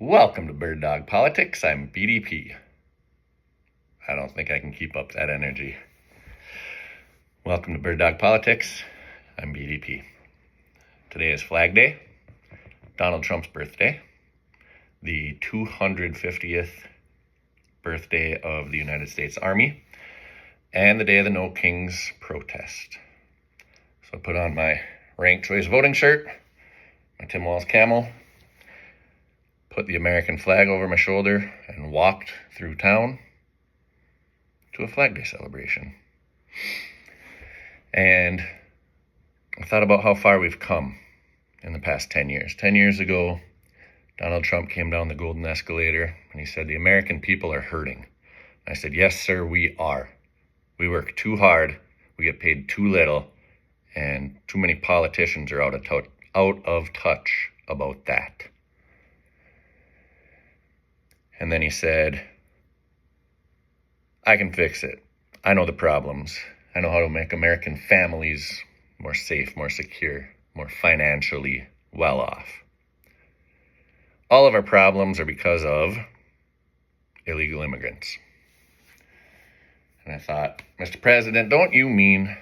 Welcome to Bird Dog Politics. I'm BDP. I don't think I can keep up that energy. Welcome to Bird Dog Politics. I'm BDP. Today is Flag Day, Donald Trump's birthday, the 250th birthday of the United States Army, and the day of the No Kings protest. So I put on my ranked choice voting shirt, my Tim Walz camel, put the American flag over my shoulder, and walked through town to a Flag Day celebration. And I thought about how far we've come in the past 10 years. 10 years ago, Donald Trump came down the golden escalator and he said, "The American people are hurting." I said, "Yes, sir, we are. We work too hard, we get paid too little, and too many politicians are out of touch about that." And then he said, "I can fix it. I know the problems. I know how to make American families more safe, more secure, more financially well off. All of our problems are because of illegal immigrants." And I thought, Mr. President, don't you mean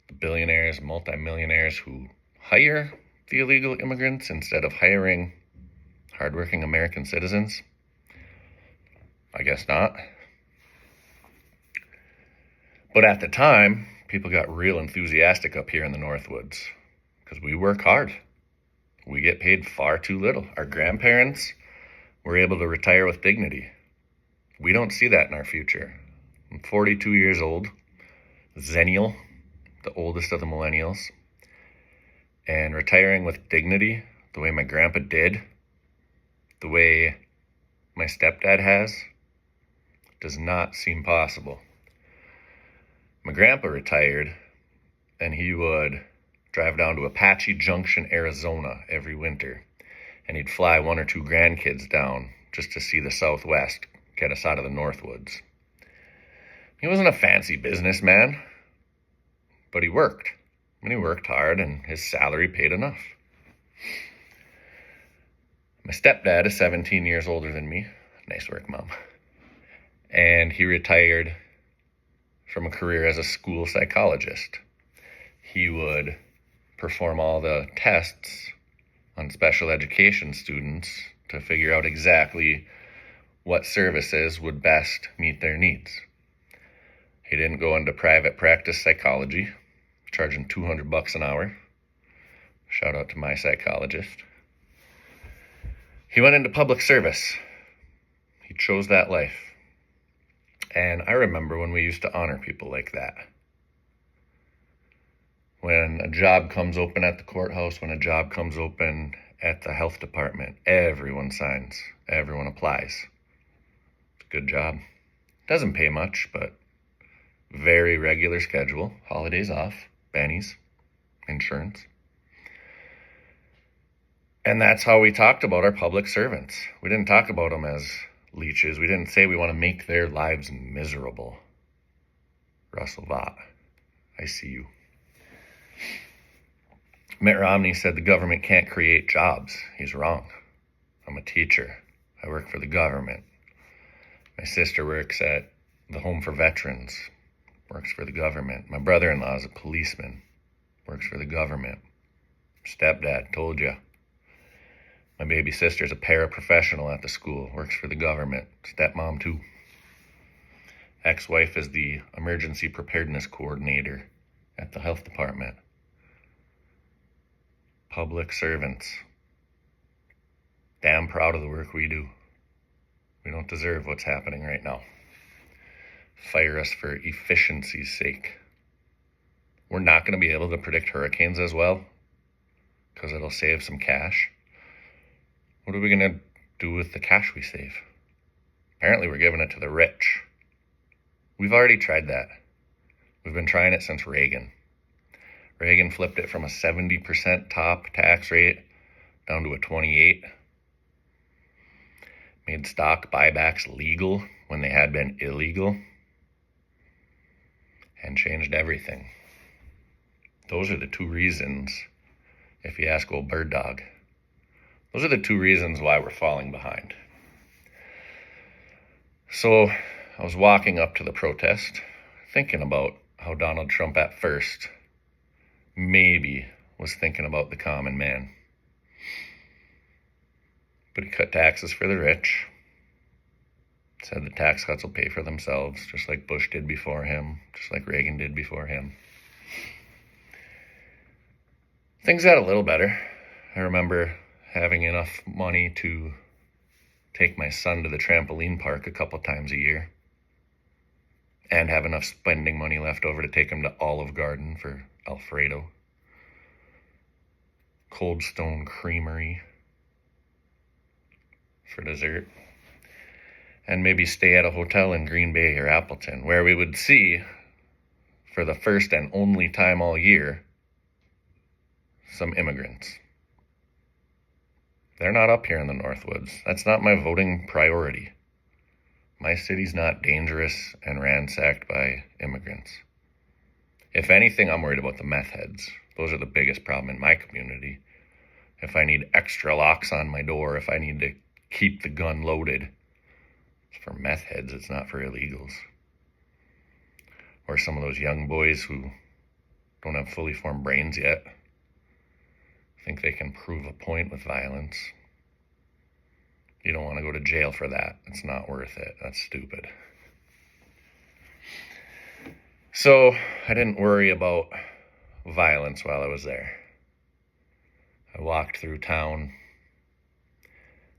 the billionaires, multimillionaires who hire the illegal immigrants instead of hiring hardworking American citizens? I guess not. But at the time, people got real enthusiastic up here in the Northwoods because we work hard. We get paid far too little. Our grandparents were able to retire with dignity. We don't see that in our future. I'm 42 years old, Zennial, the oldest of the millennials, and retiring with dignity, the way my grandpa did, the way my stepdad has, does not seem possible. My grandpa retired, and he would drive down to Apache Junction, Arizona every winter, and he'd fly one or two grandkids down just to see the Southwest, get us out of the Northwoods. He wasn't a fancy businessman, but he worked, and he worked hard, and his salary paid enough. My stepdad is 17 years older than me. Nice work, Mom. And he retired from a career as a school psychologist. He would perform all the tests on special education students to figure out exactly what services would best meet their needs. He didn't go into private practice psychology, charging $200 an hour. Shout out to my psychologist. He went into public service. He chose that life. And I remember when we used to honor people like that. When a job comes open at the courthouse, when a job comes open at the health department, everyone signs, everyone applies. It's a good job. Doesn't pay much, but very regular schedule, holidays off, bennies, insurance. And that's how we talked about our public servants. We didn't talk about them as leeches. We didn't say we want to make their lives miserable. Russell Vought, I see you. Mitt Romney said the government can't create jobs. He's wrong. I'm a teacher. I work for the government. My sister works at the Home for Veterans, works for the government. My brother-in-law is a policeman, works for the government. Stepdad, told you. My baby sister's a paraprofessional at the school, works for the government. Stepmom, too. Ex-wife is the emergency preparedness coordinator at the health department. Public servants. Damn proud of the work we do. We don't deserve what's happening right now. Fire us for efficiency's sake. We're not going to be able to predict hurricanes as well because it'll save some cash. What are we going to do with the cash we save? Apparently we're giving it to the rich. We've already tried that. We've been trying it since Reagan. Reagan flipped it from a 70% top tax rate down to a 28%. Made stock buybacks legal when they had been illegal. And changed everything. Those are the two reasons, if you ask old Bird Dog, Those are the two reasons why we're falling behind. So I was walking up to the protest, thinking about how Donald Trump at first maybe was thinking about the common man. But he cut taxes for the rich, said the tax cuts will pay for themselves, just like Bush did before him, just like Reagan did before him. Things got a little better. I remember having enough money to take my son to the trampoline park a couple times a year and have enough spending money left over to take him to Olive Garden for Alfredo, Cold Stone Creamery for dessert, and maybe stay at a hotel in Green Bay or Appleton, where we would see, for the first and only time all year, some immigrants. They're not up here in the Northwoods. That's not my voting priority. My city's not dangerous and ransacked by immigrants. If anything, I'm worried about the meth heads. Those are the biggest problem in my community. If I need extra locks on my door, if I need to keep the gun loaded, it's for meth heads, it's not for illegals. Or some of those young boys who don't have fully formed brains yet, think they can prove a point with violence. You don't want to go to jail for that. It's not worth it. That's stupid. So I didn't worry about violence while I was there. I walked through town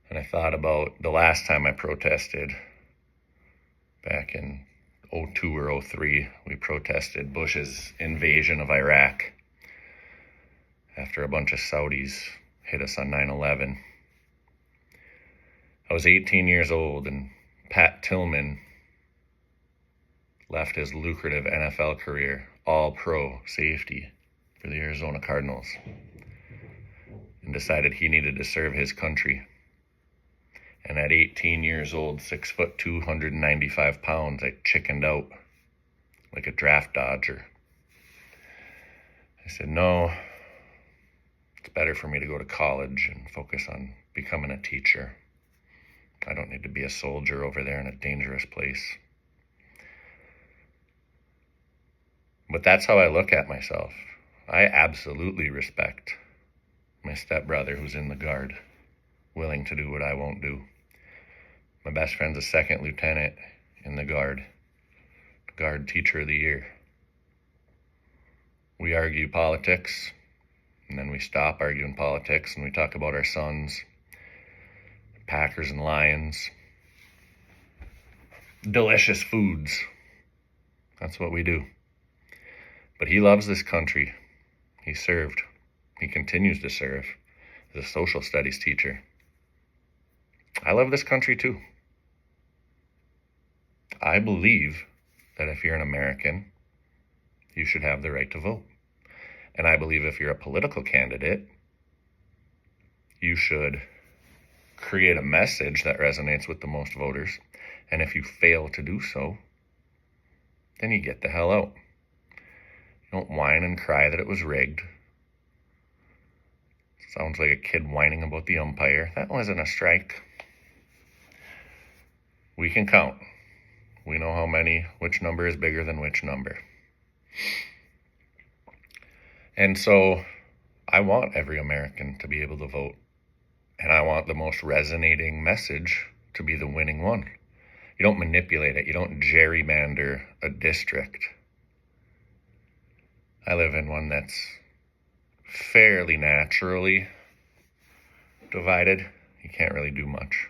and I thought about the last time I protested back in 02 or 03. We protested Bush's invasion of Iraq after a bunch of Saudis hit us on 9/11. I was 18 years old, and Pat Tillman left his lucrative NFL career, all-pro safety for the Arizona Cardinals, and decided he needed to serve his country. And at 18 years old, 6'2", 295 pounds, I chickened out like a draft dodger. I said, no, it's better for me to go to college and focus on becoming a teacher. I don't need to be a soldier over there in a dangerous place. But that's how I look at myself. I absolutely respect my stepbrother who's in the Guard, willing to do what I won't do. My best friend's a second lieutenant in the Guard Teacher of the Year. We argue politics, and then we stop arguing politics and we talk about our sons, Packers and Lions, delicious foods. That's what we do. But he loves this country. He served. He continues to serve as a social studies teacher. I love this country too. I believe that if you're an American, you should have the right to vote. And I believe if you're a political candidate, you should create a message that resonates with the most voters. And if you fail to do so, then you get the hell out. You don't whine and cry that it was rigged. Sounds like a kid whining about the umpire. That wasn't a strike. We can count. We know which number is bigger than which number. And so I want every American to be able to vote. And I want the most resonating message to be the winning one. You don't manipulate it. You don't gerrymander a district. I live in one that's fairly naturally divided. You can't really do much.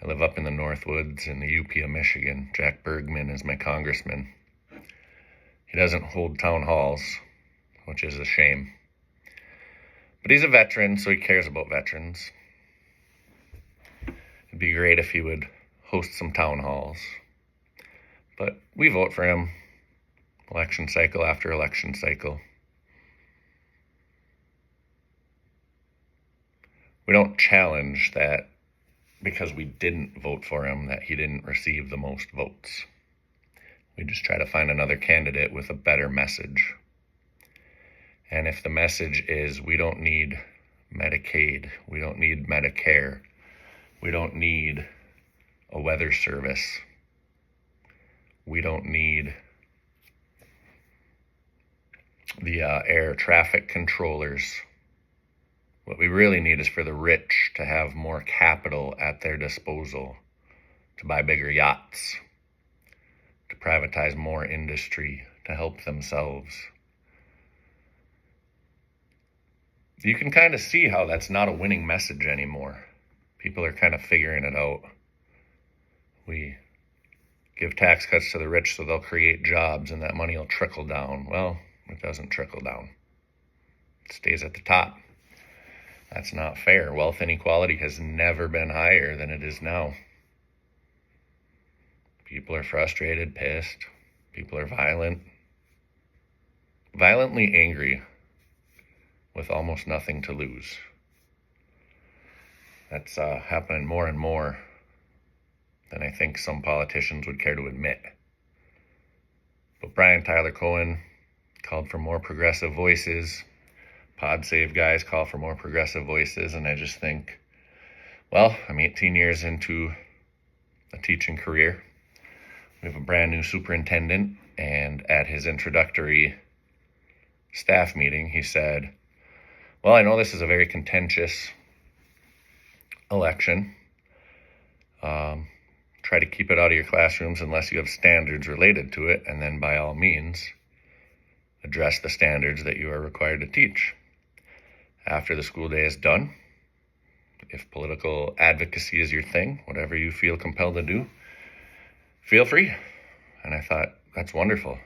I live up in the Northwoods in the UP of Michigan. Jack Bergman is my congressman. He doesn't hold town halls, which is a shame. But he's a veteran, so he cares about veterans. It'd be great if he would host some town halls. But we vote for him election cycle after election cycle. We don't challenge that because we didn't vote for him, that he didn't receive the most votes. We just try to find another candidate with a better message. And if the message is we don't need Medicaid. We don't need Medicare. We don't need a weather service. We don't need the air traffic controllers. What we really need is for the rich to have more capital at their disposal, to buy bigger yachts, to privatize more industry, to help themselves. You can kind of see how that's not a winning message anymore. People are kind of figuring it out. We give tax cuts to the rich so they'll create jobs and that money will trickle down. Well, it doesn't trickle down. It stays at the top. That's not fair. Wealth inequality has never been higher than it is now. People are frustrated, pissed. People are violently angry with almost nothing to lose. That's happening more and more than I think some politicians would care to admit. But Brian Tyler Cohen called for more progressive voices. Pod Save guys call for more progressive voices. And I just think, well, I'm 18 years into a teaching career. We have a brand new superintendent. And at his introductory staff meeting, he said, well, I know this is a very contentious election. Try to keep it out of your classrooms unless you have standards related to it, and then by all means, address the standards that you are required to teach. After the school day is done, if political advocacy is your thing, whatever you feel compelled to do, feel free. And I thought, that's wonderful.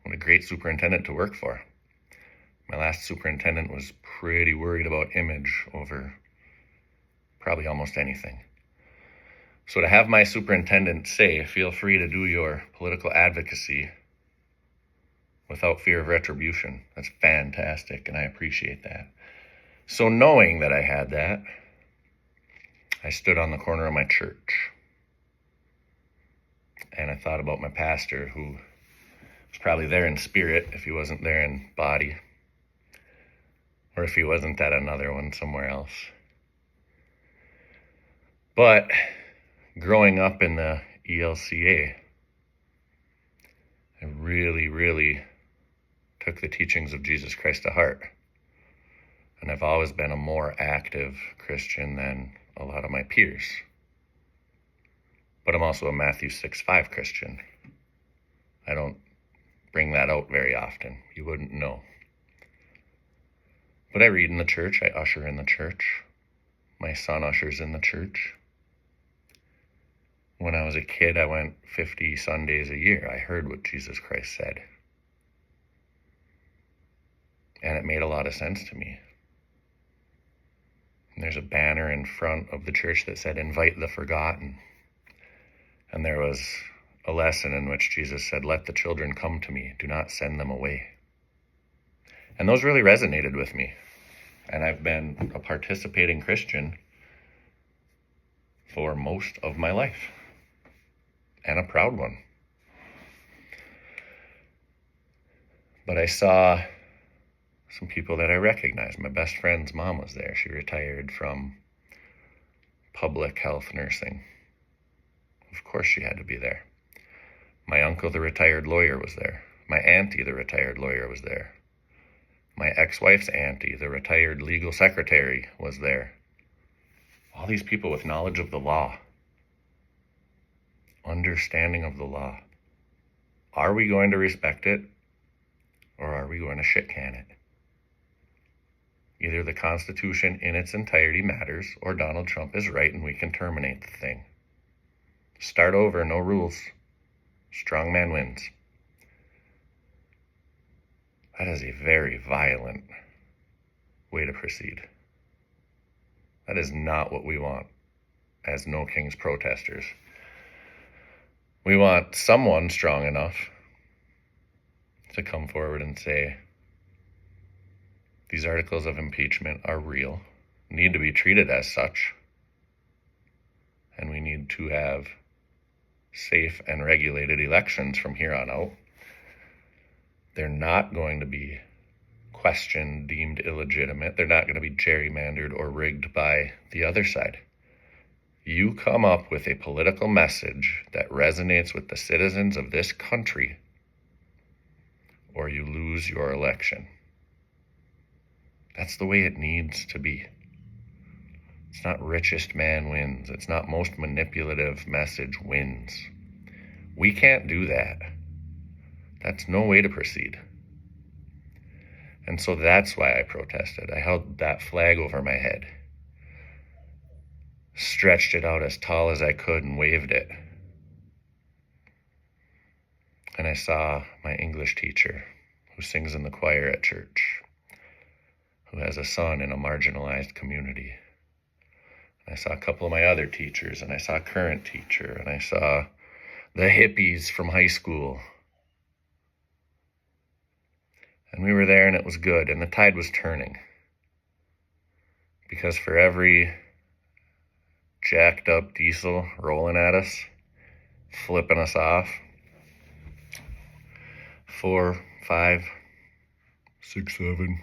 What a great superintendent to work for. My last superintendent was pretty worried about image over probably almost anything. So to have my superintendent say, feel free to do your political advocacy without fear of retribution, that's fantastic, and I appreciate that. So knowing that I had that, I stood on the corner of my church. And I thought about my pastor, who was probably there in spirit if he wasn't there in body, or if he wasn't at another one somewhere else. But growing up in the ELCA, I really took the teachings of Jesus Christ to heart. And I've always been a more active Christian than a lot of my peers. But I'm also a Matthew 6:5 Christian. I don't bring that out very often. You wouldn't know. But I read in the church. I usher in the church. My son ushers in the church. When I was a kid, I went 50 Sundays a year. I heard what Jesus Christ said. And it made a lot of sense to me. And there's a banner in front of the church that said, invite the forgotten. And there was a lesson in which Jesus said, let the children come to me. Do not send them away. And those really resonated with me. And I've been a participating Christian for most of my life. And a proud one. But I saw some people that I recognized. My best friend's mom was there. She retired from public health nursing. Of course she had to be there. My uncle, the retired lawyer, was there. My auntie, the retired lawyer, was there. My ex-wife's auntie, the retired legal secretary, was there. All these people with knowledge of the law. Understanding of the law. Are we going to respect it, or are we going to shit can it? Either the Constitution in its entirety matters, or Donald Trump is right and we can terminate the thing. Start over, no rules. Strong man wins. That is a very violent way to proceed. That is not what we want as No Kings protesters. We want someone strong enough to come forward and say, these articles of impeachment are real, need to be treated as such, and we need to have safe and regulated elections from here on out. They're not going to be questioned, deemed illegitimate. They're not going to be gerrymandered or rigged by the other side. You come up with a political message that resonates with the citizens of this country, or you lose your election. That's the way it needs to be. It's not richest man wins. It's not most manipulative message wins. We can't do that. That's no way to proceed. And so that's why I protested. I held that flag over my head, stretched it out as tall as I could and waved it. And I saw my English teacher who sings in the choir at church, who has a son in a marginalized community. I saw a couple of my other teachers, and I saw a current teacher, and I saw the hippies from high school. And we were there, and it was good, and the tide was turning. Because for every jacked up diesel rolling at us, flipping us off, 4, 5, 6, 7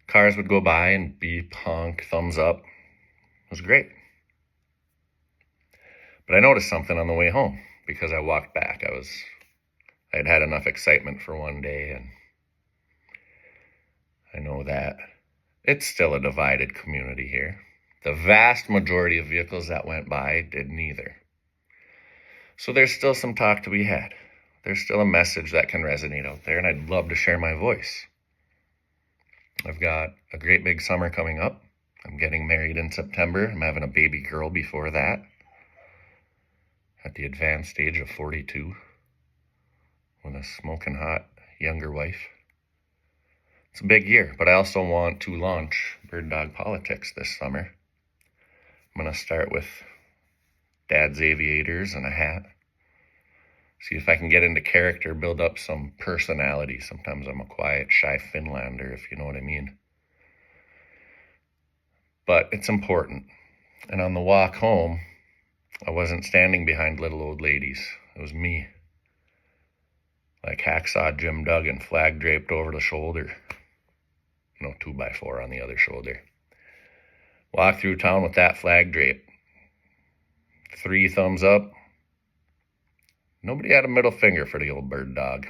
cars would go by and beep, honk, thumbs up. It was great. But I noticed something on the way home because I walked back. I had had enough excitement for one day, and I know that it's still a divided community here. The vast majority of vehicles that went by did neither. So there's still some talk to be had. There's still a message that can resonate out there, and I'd love to share my voice. I've got a great big summer coming up. I'm getting married in September. I'm having a baby girl before that, at the advanced age of 42, with a smoking hot younger wife. It's a big year, but I also want to launch Bird Dog Politics this summer. I'm going to start with Dad's aviators and a hat. See if I can get into character, build up some personality. Sometimes I'm a quiet, shy Finlander, if you know what I mean. But it's important. And on the walk home, I wasn't standing behind little old ladies. It was me. Like Hacksaw Jim Duggan, flag draped over the shoulder. 2x4 on the other shoulder. Walk through town with that flag drape. 3 thumbs up. Nobody had a middle finger for the old bird dog.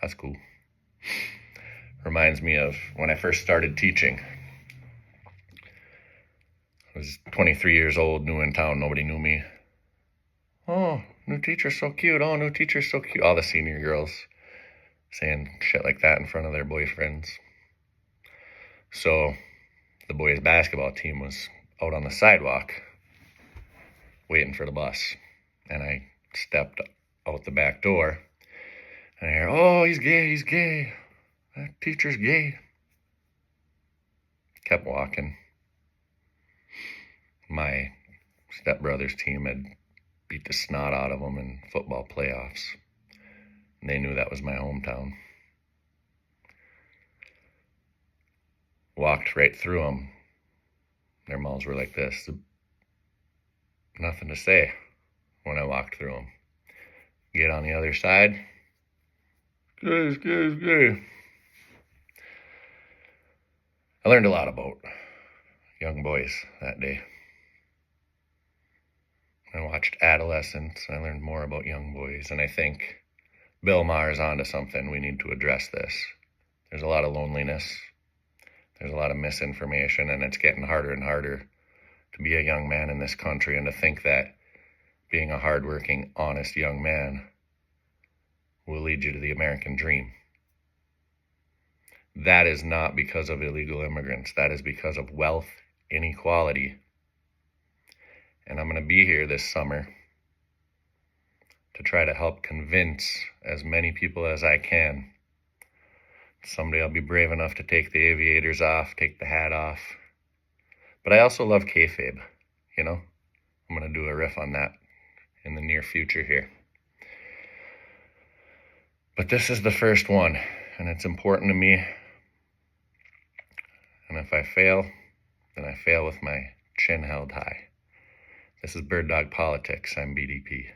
That's cool. Reminds me of when I first started teaching. I was 23 years old, new in town, nobody knew me. Oh, new teacher's so cute. Oh, new teacher's so cute. All the senior girls saying shit like that in front of their boyfriends. So the boys' basketball team was out on the sidewalk waiting for the bus. And I stepped out the back door and I hear, oh, he's gay. That teacher's gay. Kept walking. My stepbrother's team had beat the snot out of them in football playoffs. And they knew that was my hometown. Walked right through them. Their mouths were like this. Nothing to say when I walked through them. Get on the other side. Gay. I learned a lot about young boys that day. I watched Adolescence. I learned more about young boys. And I think Bill Maher's onto something. We need to address this. There's a lot of loneliness. There's a lot of misinformation. And it's getting harder and harder to be a young man in this country. And to think that being a hardworking, honest young man will lead you to the American dream. That is not because of illegal immigrants. That is because of wealth inequality. And I'm going to be here this summer to try to help convince as many people as I can. Someday I'll be brave enough to take the aviators off, take the hat off. But I also love kayfabe, I'm going to do a riff on that in the near future here. But this is the first one, and it's important to me. And if I fail, then I fail with my chin held high. This is Bird Dog Politics. I'm BDP.